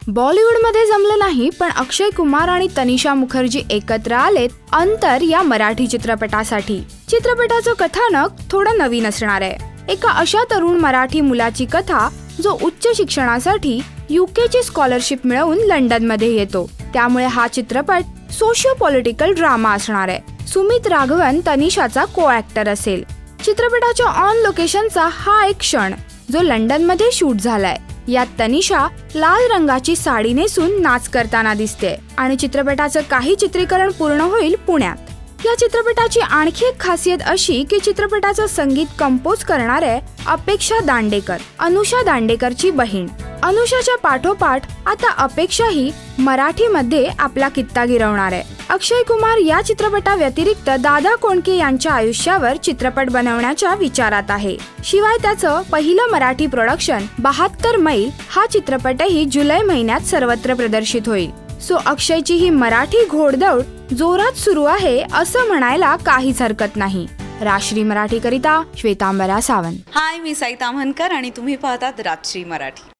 बॉलिवूडमध्ये जमलं नाही, पण अक्षय कुमार आणि तनिषा मुखर्जी एकत्र आलेत अंतर या मराठी चित्रपटासाठी। चित्रपटाचं कथानक थोडं नवीन असणार आहे। एका अशा तरुण मराठी मुलाची कथा जो उच्च शिक्षणासाठी यूकेची स्कॉलरशिप मिळवून लंडनमध्ये येतो। त्यामुळे हा चित्रपट सोशिओ पॉलिटिकल ड्रामा असणार आहे। सुमित राघवन तनिषाचा को ऍक्टर असेल। चित्रपटाच्या ऑन लोकेशनचा हा एक क्षण जो लंडनमध्ये शूट झालाय। यात तनिषा लाल रंगाची साडी नेसून नाच करताना दिसते आणि चित्रपटाचं काही चित्रीकरण पूर्ण होईल पुण्यात। या चित्रपटाची आणखी एक खासियत अशी की चित्रपटाचं संगीत कंपोज करणारे अपेक्षा दांडेकर, अनुषा दांडेकरची बहीण। अनुषाच्या पाठोपाठ आता अपेक्षाही मराठीमध्ये आपला कित्ता गिरवणार आहे। अक्षय कुमार या चित्रपटाव्यतिरिक्त दादा कोंडके यांच्या आयुष्यावर चित्रपट बनवण्याच्या विचारात आहे। शिवाय त्याचं पहिलं मराठी प्रोडक्शन 72 मैल हा चित्रपटही जुलै महिन्यात सर्वत्र प्रदर्शित होईल। सो अक्षयची ही मराठी घोडदौड जोरात सुरू आहे असं म्हणायला काहीच हरकत नाही। राजश्री मराठी करिता श्वेतांबरा सावंत। हाय, मी साई ताम्हनकर आणि तुम्ही पाहतात राजश्री मराठी।